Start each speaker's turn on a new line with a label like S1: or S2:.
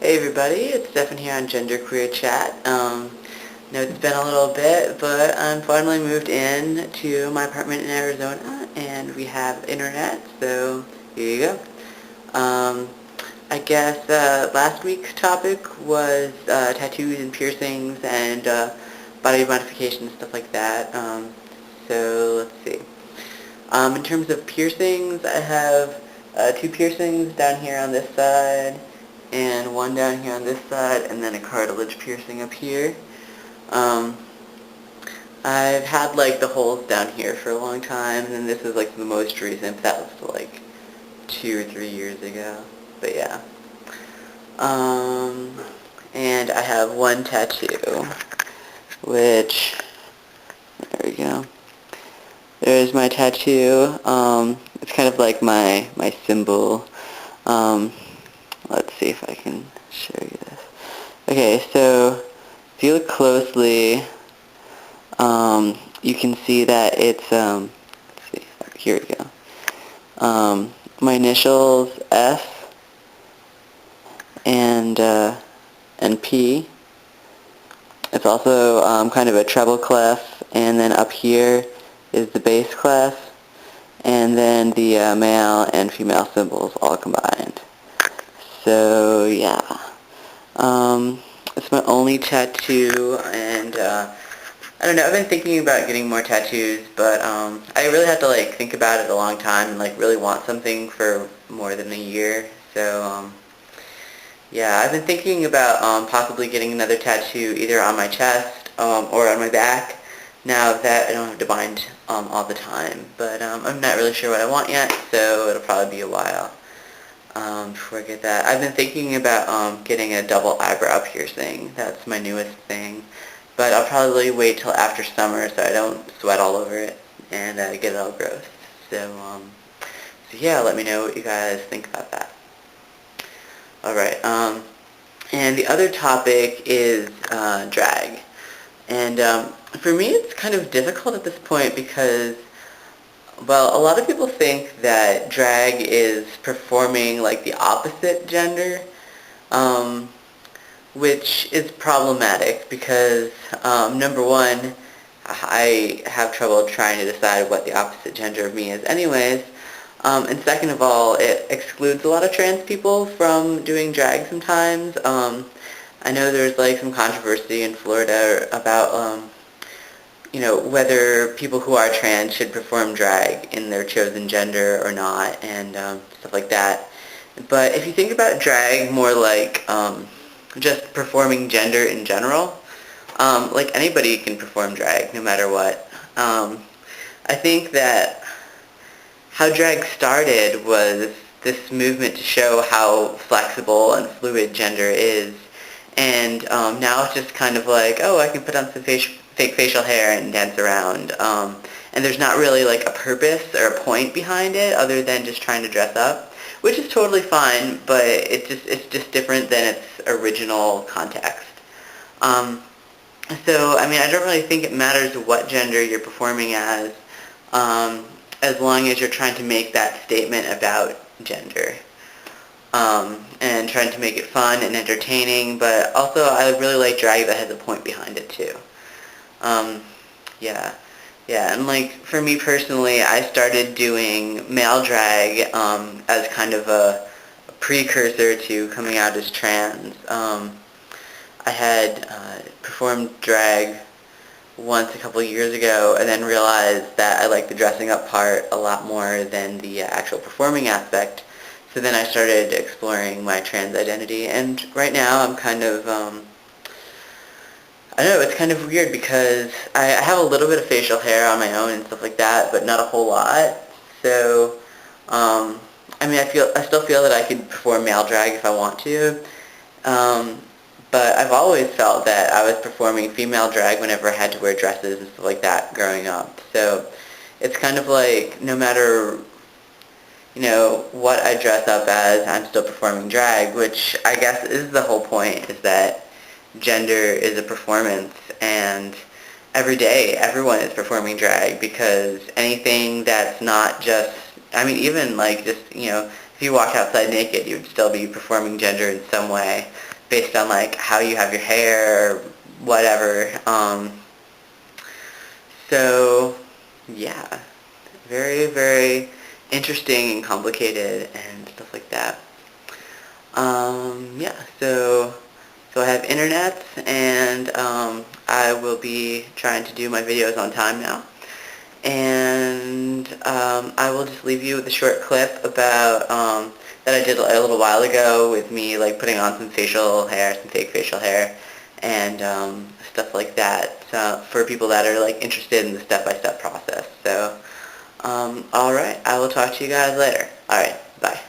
S1: Hey everybody, it's Stefan here on Gender Queer Chat. Know it's been a little bit, but I'm finally moved in to my apartment in Arizona, and we have internet, so here you go. I guess last week's topic was tattoos and piercings and body modification and stuff like that. So let's see. In terms of piercings, I have two piercings down here on this side, and one down here on this side, and then a cartilage piercing up here. Um, I've had like the holes down here for a long time, and then this is like the most recent, but that was like 2 or 3 years ago. But yeah. Um, and I have one tattoo, which, there we go. There's my tattoo. It's kind of like my symbol. Um, let's see if I can show you this. Okay, so if you look closely, you can see that it's, let's see, here we go. My initials, S and P. It's also kind of a treble clef, and then up here is the bass clef, and then the male and female symbols all combined. So yeah, it's my only tattoo, and I don't know, I've been thinking about getting more tattoos, but I really have to like think about it a long time and like really want something for more than a year. So yeah, I've been thinking about possibly getting another tattoo either on my chest or on my back now that I don't have to bind all the time. But I'm not really sure what I want yet, so it'll probably be a while before I get that. I've been thinking about getting a double eyebrow piercing. That's my newest thing. But I'll probably wait till after summer so I don't sweat all over it and get it all gross. So yeah, let me know what you guys think about that. Alright, and the other topic is drag. And for me it's kind of difficult at this point because, well, a lot of people think that drag is performing like the opposite gender, um, which is problematic because, number one, I have trouble trying to decide what the opposite gender of me is anyways, and second of all, it excludes a lot of trans people from doing drag sometimes. I know there's like some controversy in Florida about whether people who are trans should perform drag in their chosen gender or not, and stuff like that. But if you think about drag more like just performing gender in general, like anybody can perform drag no matter what. I think that how drag started was this movement to show how flexible and fluid gender is. And now it's just kind of like, oh, I can put on some fake facial hair and dance around. And there's not really like a purpose or a point behind it other than just trying to dress up, which is totally fine, but it's just different than its original context. Um, so, I mean, I don't really think it matters what gender you're performing um, as long as you're trying to make that statement about gender. And trying to make it fun and entertaining, but also I really like drag that has a point behind it too. Um, yeah, yeah, and like for me personally, I started doing male drag as kind of a precursor to coming out as trans. I had performed drag once a couple years ago and then realized that I liked the dressing up part a lot more than the actual performing aspect. So then I started exploring my trans identity, and right now I'm kind of, I don't know, it's kind of weird because I have a little bit of facial hair on my own and stuff like that, but not a whole lot. So, I mean, I still feel that I could perform male drag if I want to. Um, but I've always felt that I was performing female drag whenever I had to wear dresses and stuff like that growing up. So it's kind of like no matter, what I dress up as, I'm still performing drag, which I guess is the whole point, is that gender is a performance, and every day everyone is performing drag because anything that's not just, I mean, even like just, if you walk outside naked, you would still be performing gender in some way based on like how you have your hair, or whatever. So yeah, very, very interesting and complicated and stuff like that. Yeah, so I have internet, and I will be trying to do my videos on time now. And I will just leave you with a short clip about that I did a little while ago with me like putting on some facial hair, some fake facial hair, and stuff like that, for people that are like interested in the step-by-step process. So, alright, I will talk to you guys later. Alright, bye.